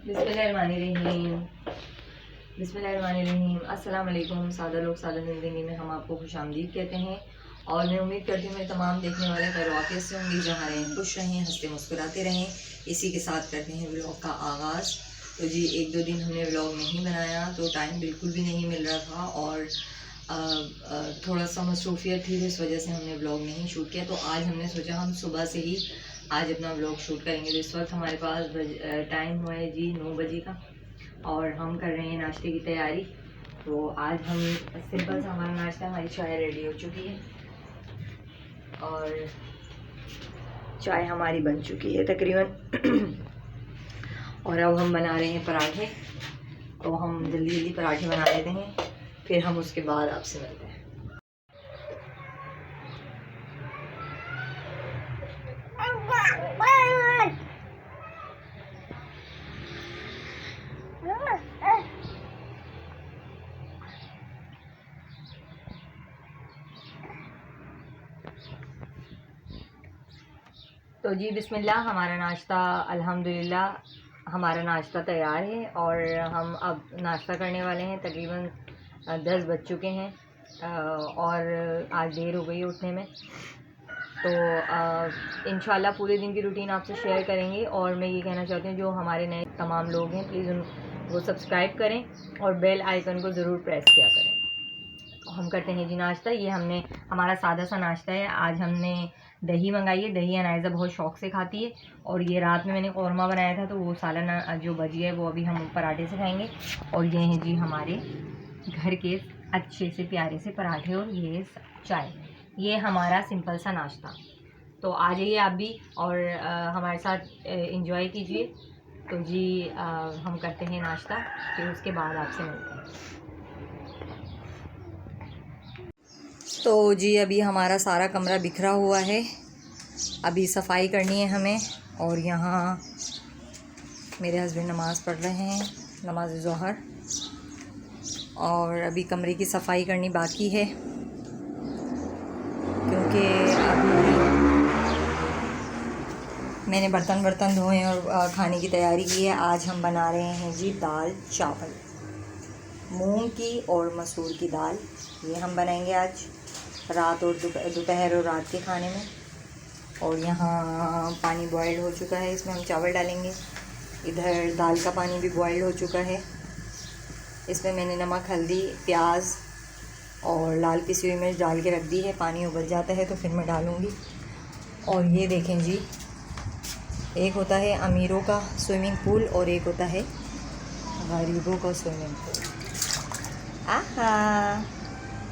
बिस्मिल्लाहिर्रहमानिर्रहीम। बिस्मिल्लाहिर्रहमानिर्रहीम। अस्सलाम वालेकुम। सादा लोग सादा ज़िंदगी में हम आपको खुशामदीद कहते हैं और मैं उम्मीद करती हूँ मेरे तमाम देखने वाले खैरियत से होंगे, जहाँ रहें खुश रहें, हंसते मुस्कुराते रहें। इसी के साथ करते हैं व्लॉग का आगाज़। तो जी, एक दो दिन हमने व्लॉग नहीं बनाया तो टाइम बिल्कुल भी नहीं मिल रहा था और थोड़ा सा मसरूफियत थी, इस वजह से हमने व्लॉग नहीं शूट किया। तो आज हमने सोचा हम सुबह से ही आज अपना व्लॉग शूट करेंगे। तो इस वक्त हमारे पास टाइम हुआ है जी 9 बजे का और हम कर रहे हैं नाश्ते की तैयारी। तो आज हम सिंपल सा हमारा नाश्ता, हमारी चाय रेडी हो चुकी है और चाय हमारी बन चुकी है तकरीबन। और अब हम बना रहे हैं पराठे। तो हम जल्दी जल्दी पराठे बना लेते हैं, फिर हम उसके बाद आपसे मिलते हैं। तो जी बिस्मिल्लाह, हमारा नाश्ता अल्हम्दुलिल्लाह हमारा नाश्ता तैयार है और हम अब नाश्ता करने वाले हैं। तकरीबन 10 बज चुके हैं और आज देर हो गई उठने में। तो इंशाल्लाह पूरे दिन की रूटीन आपसे शेयर करेंगे। और मैं ये कहना चाहती हूँ जो हमारे नए तमाम लोग हैं, प्लीज़ उनको सब्सक्राइब करें और बेल आइकन को ज़रूर प्रेस किया करें। हम करते हैं जी नाश्ता। ये हमने हमारा सादा सा नाश्ता है। आज हमने दही मंगाई है, दही अनायज़ा बहुत शौक़ से खाती है और ये रात में मैंने कौरमा बनाया था तो वो सालन जो बची है वो अभी हम पराठे से खाएंगे। और ये हैं जी हमारे घर के अच्छे से प्यारे से पराठे और ये चाय। ये हमारा सिंपल सा नाश्ता। तो आ जाइए आप भी और हमारे साथ एंजॉय कीजिए। तो जी हम करते हैं नाश्ता, फिर उसके बाद आपसे मिलते हैं। तो जी अभी हमारा सारा कमरा बिखरा हुआ है, अभी सफाई करनी है हमें। और यहाँ मेरे हस्बैंड नमाज़ पढ़ रहे हैं, नमाज ज़ोहर। और अभी कमरे की सफाई करनी बाकी है क्योंकि अभी मैंने बर्तन धोए और खाने की तैयारी की है। आज हम बना रहे हैं जी दाल चावल, मूंग की और मसूर की दाल। ये हम बनाएंगे आज रात और दोपहर और रात के खाने में। और यहाँ पानी बॉयल हो चुका है, इसमें हम चावल डालेंगे। इधर दाल का पानी भी बॉयल हो चुका है। इसमें मैंने नमक, हल्दी, प्याज और लाल पिसी हुई मिर्च डाल के रख दी है। पानी उबल जाता है तो फिर मैं डालूँगी। और ये देखें जी, एक होता है अमीरों का स्विमिंग पूल और एक होता है गरीबों का स्विमिंग पूल। आहा,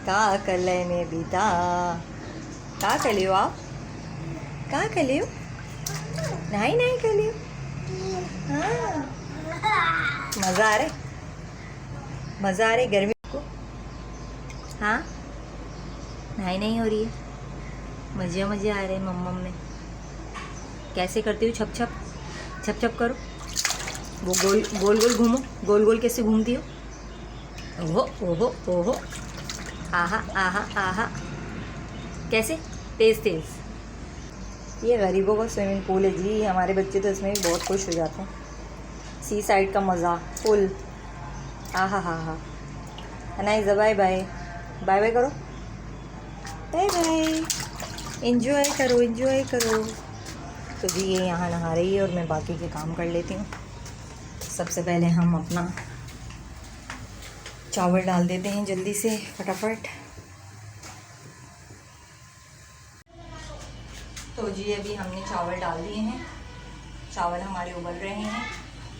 का कले में बीता, का कलियो आप, का कलियो, नहीं कलियो। हाँ, मज़ा आ रहे गर्मी को। हाँ, नहीं हो रही है, मज़े आ रहे हैं मम्मा में। कैसे करती हूँ? छप छप करो। वो गोल घूमो, गोल कैसे घूमती हो? ओहो, आहा, कैसे तेज़। ये गरीबों का स्विमिंग पूल है जी, हमारे बच्चे तो इसमें भी बहुत खुश हो जाते हैं। सी साइड का मज़ा फुल। आहा, अनाइज़ा बाय बाय करो, बाय, एंजॉय करो। तो जी ये यहाँ नहा रही है और मैं बाकी के काम कर लेती हूँ। सबसे पहले हम अपना चावल डाल देते हैं जल्दी से फटाफट। तो जी अभी हमने चावल डाल दिए हैं, चावल हमारे उबल रहे हैं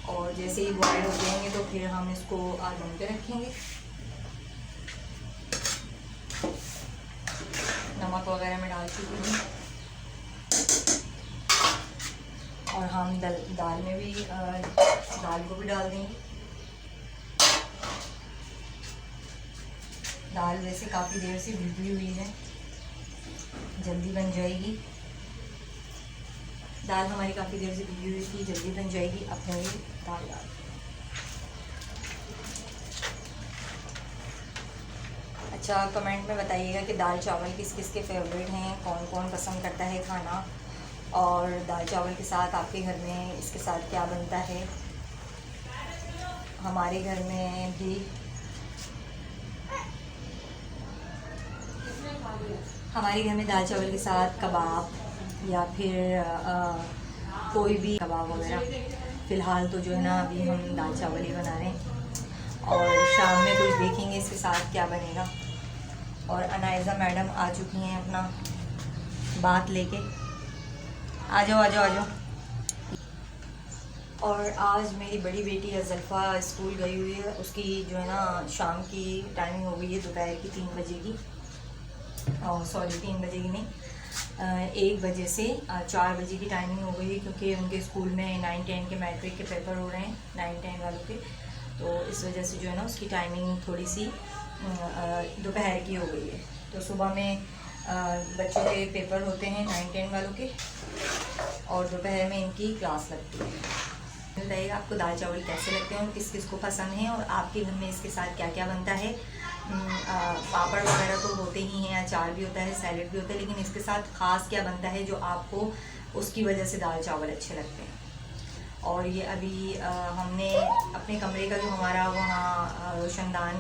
और जैसे ही बॉयल हो जाएंगे तो फिर हम इसको दम पे रखेंगे। नमक वगैरह में डाल चुकी हूँ और हम दाल में भी दाल को भी डाल देंगे। दाल वैसे काफ़ी देर से भिगी हुई है, जल्दी बन जाएगी। दाल हमारी काफ़ी देर से भिगी हुई थी, जल्दी बन जाएगी। अब मैं दाल डाल, अच्छा कमेंट में बताइएगा कि दाल चावल किस के फेवरेट हैं, कौन पसंद करता है खाना। और दाल चावल के साथ आपके घर में इसके साथ क्या बनता है। हमारे घर में भी दाल चावल के साथ कबाब या फिर कोई भी कबाब वगैरह। फ़िलहाल तो जो है ना अभी हम दाल चावल ही बना रहे हैं और शाम में कुछ देखेंगे इसके साथ क्या बनेगा। और अनाइज़ा मैडम आ चुकी हैं अपना बात लेके। आ जाओ आ जाओ आ जाओ। और आज मेरी बड़ी बेटी अज़ल्फ़ा स्कूल गई हुई है। उसकी जो है ना शाम की टाइमिंग हो गई है दोपहर की 3 बजे की। सॉरी 3 बजे की नहीं, 1 बजे से 4 बजे की टाइमिंग हो गई है, क्योंकि उनके स्कूल में 9-10 के मैट्रिक के पेपर हो रहे हैं, 9-10 वालों के। तो इस वजह से जो है ना उसकी टाइमिंग थोड़ी सी दोपहर की हो गई है। तो सुबह में बच्चों के पेपर होते हैं 9-10 वालों के और दोपहर में इनकी क्लास लगती है। बताइएगा आपको दाल चावल कैसे लगते हैं और किस किस को पसंद है, और आपके घर में इसके साथ क्या क्या बनता है। पापड़ वगैरह तो होते ही हैं, अचार भी होता है, सैलेड भी होता है, लेकिन इसके साथ ख़ास क्या बनता है जो आपको उसकी वजह से दाल चावल अच्छे लगते हैं। और ये अभी हमने अपने कमरे का जो हमारा वहाँ रोशनदान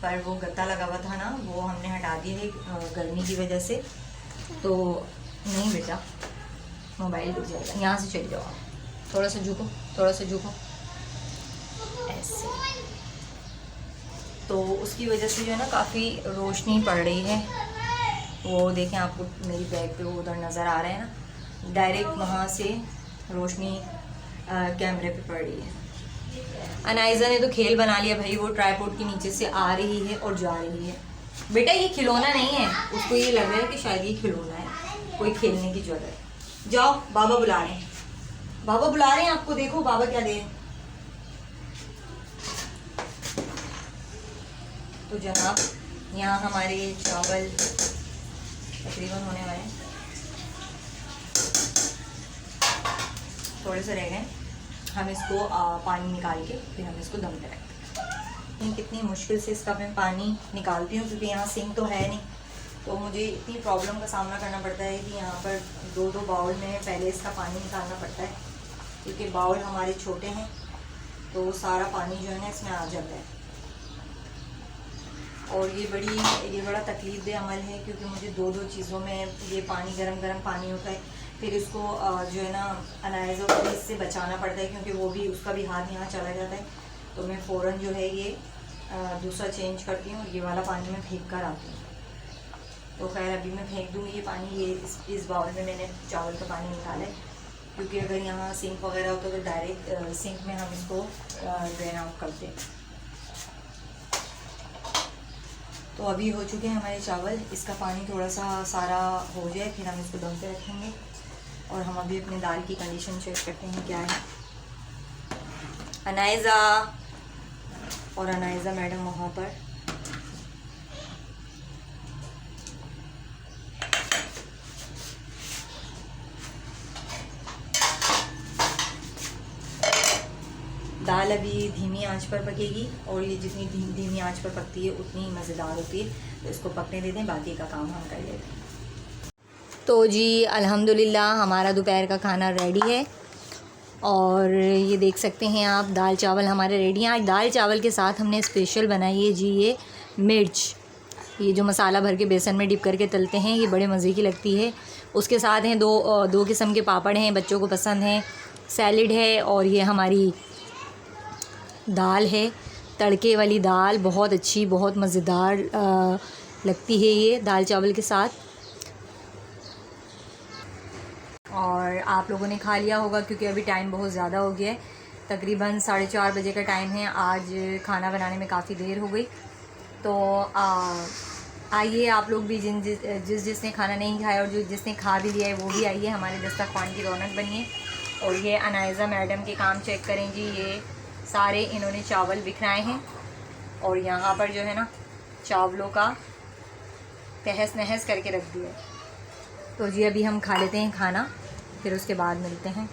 पर वो गत्ता लगा हुआ था ना, वो हमने हटा दिया है गर्मी की वजह से। तो नहीं बेटा, मोबाइल गिर जाएगा, यहाँ से चले जाओ आप, थोड़ा सा झुको, थोड़ा सा झुको, ऐसे। तो उसकी वजह से जो है ना काफ़ी रोशनी पड़ रही है। वो देखें आपको मेरी बैग पे वो उधर नज़र आ रहे हैं ना, डायरेक्ट वहाँ से रोशनी कैमरे पे पड़ रही है। अनाइज़ा ने तो खेल बना लिया भाई, वो ट्राइपॉड के नीचे से आ रही है और जा रही है। बेटा ये खिलौना नहीं है, उसको ये लग रहा है कि शायद ये खिलौना है, कोई खेलने की जगह है। जाओ, बाबा बुला रहे हैं, बाबा बुला रहे हैं आपको, देखो बाबा क्या दे रहे हैं। तो जनाब यहाँ हमारे चावल तकरीबन होने वाले हैं, थोड़े से रह गए। हम इसको पानी निकाल के फिर हम इसको दम पे रखते हैं। कितनी मुश्किल से इसका मैं पानी निकालती हूँ, क्योंकि यहाँ सिंक तो है नहीं, तो मुझे इतनी प्रॉब्लम का सामना करना पड़ता है कि यहाँ पर 2-2 बाउल में पहले इसका पानी निकालना पड़ता है, क्योंकि बाउल हमारे छोटे हैं तो सारा पानी जो है ना इसमें आ जाता है। और ये बड़ा तकलीफ़देह अमल है, क्योंकि मुझे 2-2 चीज़ों में ये पानी गरम पानी होता है, फिर इसको जो है ना अनाइज़ा को भी इससे बचाना पड़ता है, क्योंकि वो भी उसका भी हाथ यहाँ चला जाता है। तो मैं फ़ौरन जो है ये दूसरा चेंज करती हूँ और ये वाला पानी मैं फेंक कर आती हूँ। तो खैर अभी मैं फेंक दूँगी ये पानी। ये इस बाउल में मैंने चावल का पानी निकाला है, क्योंकि अगर यहाँ सिंक वगैरह होता तो डायरेक्ट सिंक में हम इसको ड्रेन आउट करते हैं। तो अभी हो चुके हैं हमारे चावल, इसका पानी थोड़ा सा सारा हो जाए फिर हम इसको दम पे रखेंगे। और हम अभी अपनी दाल की कंडीशन चेक करते हैं क्या है। अनाइज़ा और अनाइज़ा मैडम वहाँ पर। दाल अभी धीमी आंच पर पकेगी, और ये जितनी धीमी आंच पर पकती है उतनी ही मज़ेदार होती है। तो इसको पकने देते हैं, बाकी का काम हम कर लेते हैं। तो जी अल्हम्दुलिल्लाह हमारा दोपहर का खाना रेडी है, और ये देख सकते हैं आप दाल चावल हमारे रेडी हैं। आज दाल चावल के साथ हमने स्पेशल बनाई है जी ये मिर्च, ये जो मसाला भर के बेसन में डिप करके तलते हैं, ये बड़े मज़े की लगती है। उसके साथ हैं दो किस्म के पापड़ हैं, बच्चों को पसंद हैं, सैलिड है, और ये हमारी दाल है, तड़के वाली दाल, बहुत अच्छी, बहुत मज़ेदार लगती है ये दाल चावल के साथ। और आप लोगों ने खा लिया होगा, क्योंकि अभी टाइम बहुत ज़्यादा हो गया है, तकरीबन 4:30 बजे का टाइम है। आज खाना बनाने में काफ़ी देर हो गई। तो आइए आप लोग भी, जिसने खाना नहीं खाया और जिसने खा भी लिया है वो भी आइए, हमारे दस्तरखान की रौनक बनिए। और ये अनाइज़ा मैडम के काम चेक करें जी, ये सारे इन्होंने चावल बिखराए हैं, और यहाँ पर जो है ना चावलों का तहस नहस करके रख दिया। तो जी अभी हम खा लेते हैं खाना, फिर उसके बाद मिलते हैं।